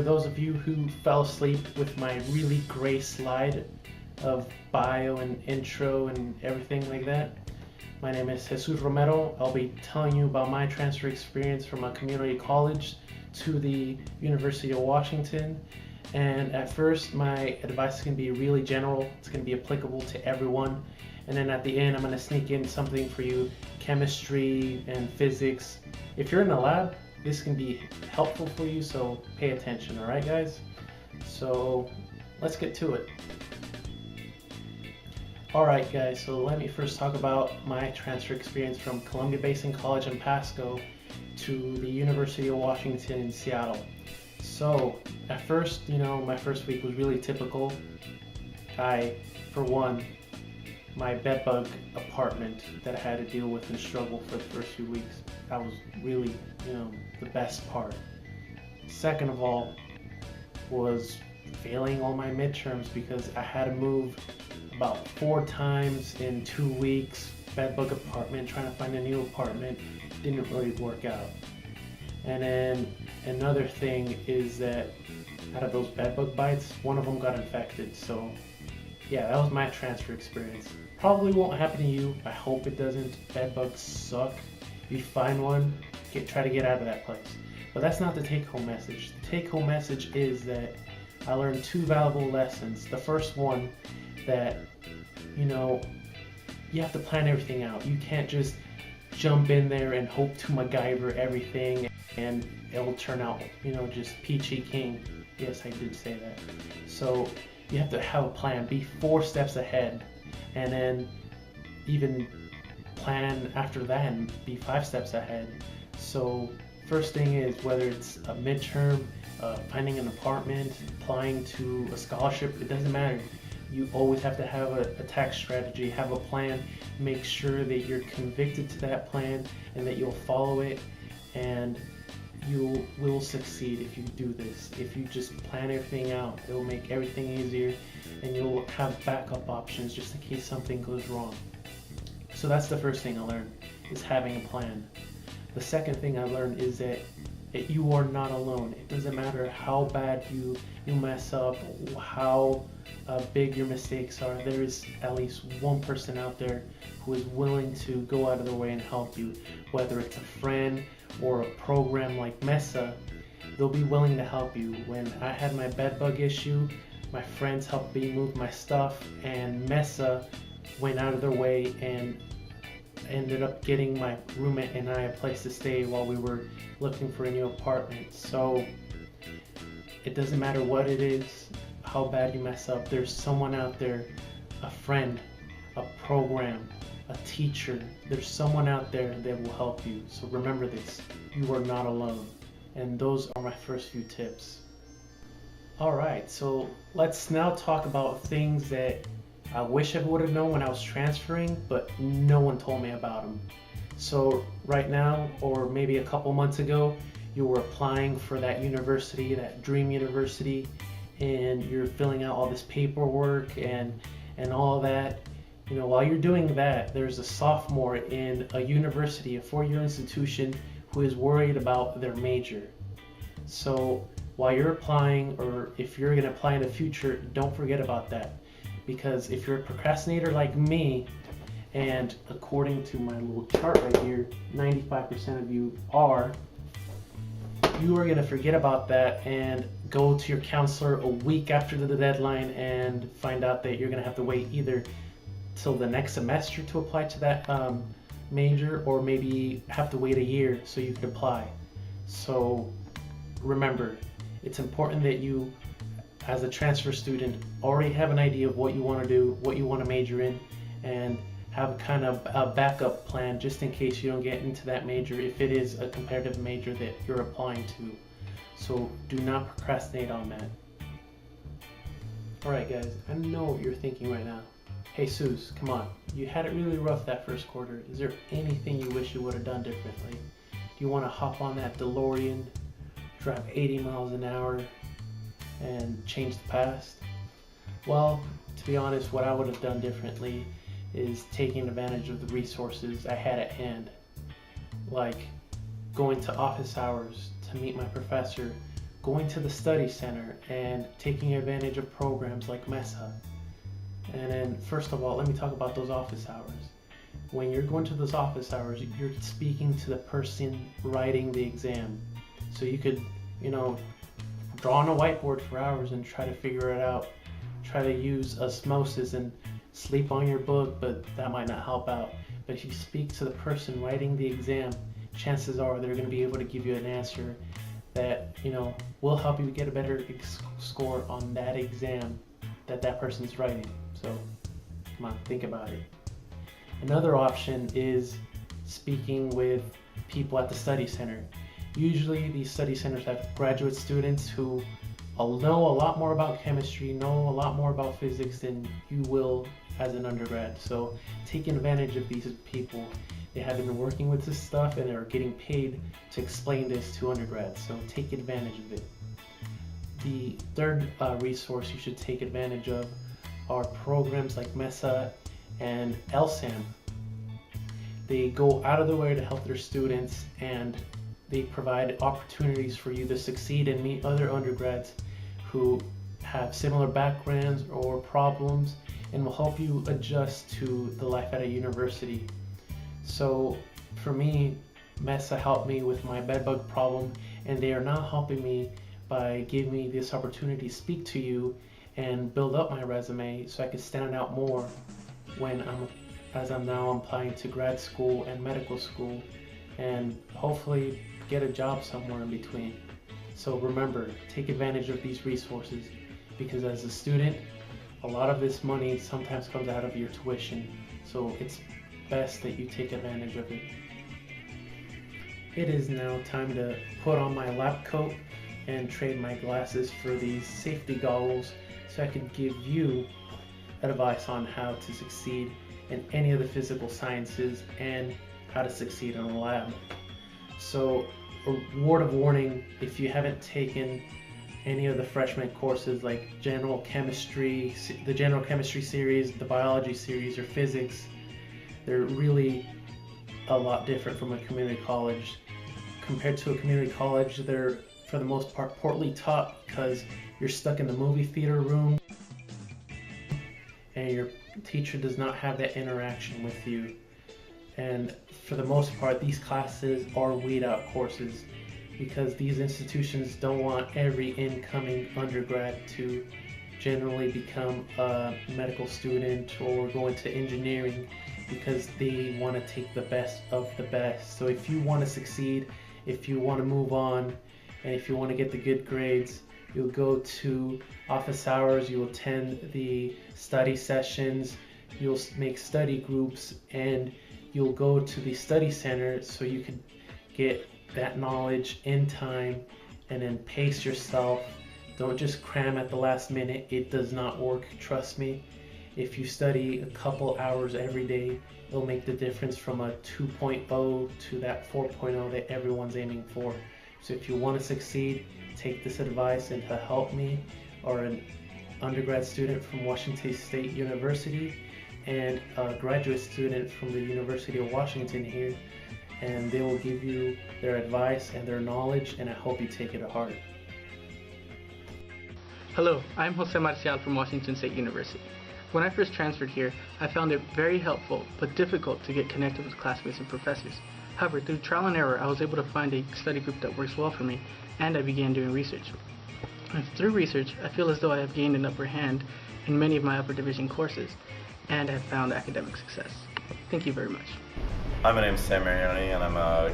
those of you who fell asleep with my really gray slide of bio and intro and everything like that, my name is Jesus Romero. I'll be telling you about my transfer experience from a community college to the University of Washington. And at first, my advice is going to be really general. It's going to be applicable to everyone. And then at the end, I'm going to sneak in something for you, chemistry and physics. If you're in the lab, this can be helpful for you, so pay attention, all right, guys? So let's get to it. All right, guys, so let me first talk about my transfer experience from Columbia Basin College in Pasco to the University of Washington in Seattle. So at first, my first week was really typical. For one, my bedbug apartment that I had to deal with and struggle for the first few weeks, that was really, the best part. Second of all, was failing all my midterms because I had to move about 4 times in 2 weeks. Bedbug apartment, trying to find a new apartment, didn't really work out. And then another thing is that out of those bedbug bites, one of them got infected. So yeah, that was my transfer experience. Probably won't happen to you. I hope it doesn't. Bedbugs suck. If you find one, try to get out of that place. But that's not the take-home message. The take-home message is that I learned 2 valuable lessons. The first one, that you have to plan everything out. You can't just jump in there and hope to MacGyver everything and it'll turn out, just peachy keen. Yes, I did say that. So you have to have a plan, be 4 steps ahead, and then even plan after that and be 5 steps ahead. So first thing is, whether it's a midterm, finding an apartment, applying to a scholarship, it doesn't matter. You always have to have a tax strategy, have a plan, make sure that you're convicted to that plan and that you'll follow it, and you will succeed if you do this. If you just plan everything out, it will make everything easier and you'll have backup options just in case something goes wrong. So that's the first thing I learned, is having a plan. The second thing I learned is that you are not alone. It doesn't matter how bad you mess up, how big your mistakes are. There is at least one person out there who is willing to go out of their way and help you. Whether it's a friend or a program like MESA, they'll be willing to help you. When I had my bedbug issue, my friends helped me move my stuff, and MESA went out of their way and ended up getting my roommate and I a place to stay while we were looking for a new apartment. So it doesn't matter what it is, how bad you mess up, there's someone out there, a friend, a program, a teacher, there's someone out there that will help you. So remember this, you are not alone. And those are my first few tips. Alright, so let's now talk about things that I wish I would have known when I was transferring, but no one told me about them. So right now, or maybe a couple months ago, you were applying for that university, that dream university, and you're filling out all this paperwork and all that. While you're doing that, there's a sophomore in a university, a 4-year institution, who is worried about their major. So while you're applying, or if you're going to apply in the future, don't forget about that. Because if you're a procrastinator like me, and according to my little chart right here, 95% of you are going to forget about that and go to your counselor a week after the deadline and find out that you're going to have to wait either till the next semester to apply to that major, or maybe have to wait a year so you can apply. So remember, it's important that you, as a transfer student, already have an idea of what you want to do, what you want to major in, and have kind of a backup plan just in case you don't get into that major if it is a competitive major that you're applying to. So do not procrastinate on that. Alright guys, I know what you're thinking right now. Hey Jesus, come on, you had it really rough that first quarter. Is there anything you wish you would have done differently? Do you want to hop on that DeLorean, drive 80 miles an hour, and change the past? Well, to be honest, what I would have done differently is taking advantage of the resources I had at hand, like going to office hours to meet my professor, going to the study center and taking advantage of programs like MESA. And then first of all, let me talk about those office hours. When you're going to those office hours, you're speaking to the person writing the exam. So you could, draw on a whiteboard for hours and try to figure it out. Try to use osmosis and sleep on your book, but that might not help out. But if you speak to the person writing the exam, chances are they're going to be able to give you an answer that, will help you get a better score on that exam that person's writing. So come on, think about it. Another option is speaking with people at the study center. Usually these study centers have graduate students who know a lot more about chemistry, know a lot more about physics than you will as an undergrad. So taking advantage of these people. They have been working with this stuff and are getting paid to explain this to undergrads. So take advantage of it. The third resource you should take advantage of are programs like MESA and LSAMP. They go out of the way to help their students, and they provide opportunities for you to succeed and meet other undergrads who have similar backgrounds or problems, and will help you adjust to the life at a university. So for me, MESA helped me with my bedbug problem, and they are now helping me by giving me this opportunity to speak to you and build up my resume so I can stand out more as I'm now applying to grad school and medical school, and hopefully get a job somewhere in between. So remember, take advantage of these resources, because as a student, a lot of this money sometimes comes out of your tuition. So it's best that you take advantage of it. It is now time to put on my lab coat and trade my glasses for these safety goggles so I can give you advice on how to succeed in any of the physical sciences and how to succeed in a lab. So a word of warning, if you haven't taken any of the freshman courses like general chemistry, the general chemistry series, the biology series, or physics, they're really a lot different from a community college. Compared to a community college, they're for the most part poorly taught because you're stuck in the movie theater room and your teacher does not have that interaction with you. And for the most part, these classes are weed out courses because these institutions don't want every incoming undergrad to generally become a medical student or go into engineering, because they want to take the best of the best. So if you want to succeed, if you want to move on, and if you want to get the good grades, you'll go to office hours, you'll attend the study sessions, you'll make study groups, and you'll go to the study center so you can get that knowledge in time and then pace yourself. Don't just cram at the last minute. It does not work, trust me. If you study a couple hours every day, it'll make the difference from a 2.0 to that 4.0 that everyone's aiming for. So if you want to succeed, take this advice, and to help me or an undergrad student from Washington State University and a graduate student from the University of Washington here, and they will give you their advice and their knowledge, and I hope you take it to heart. Hello, I'm Jose Marcial from Washington State University. When I first transferred here, I found it very helpful but difficult to get connected with classmates and professors. However, through trial and error, I was able to find a study group that works well for me, and I began doing research. And through research, I feel as though I have gained an upper hand in many of my upper division courses, and have found academic success. Thank you very much. Hi, my name is Sam Marioni, and I'm a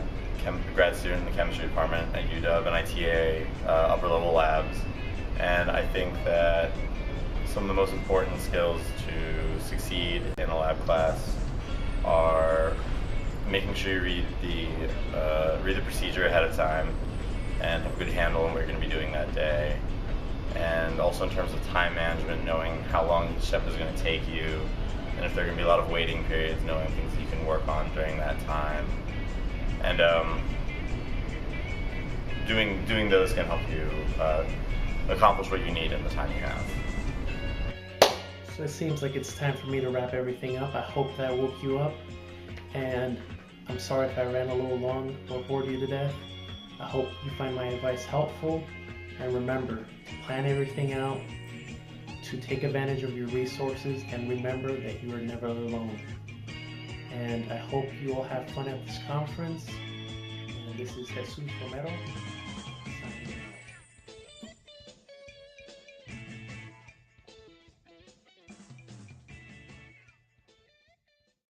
grad student in the chemistry department at UW and ITA upper level labs. And I think that some of the most important skills to succeed in a lab class are making sure you read the procedure ahead of time and have a good handle on what you're going to be doing that day. And also in terms of time management, knowing how long each step is going to take you, and if there are going to be a lot of waiting periods, knowing things that you can work on during that time. And doing those can help you accomplish what you need in the time you have. So it seems like it's time for me to wrap everything up. I hope that I woke you up, and I'm sorry if I ran a little long or bored you to death. I hope you find my advice helpful, And remember to plan everything out, to take advantage of your resources, and remember that you are never alone. And I hope you all have fun at this conference. And this is Jesus Romero.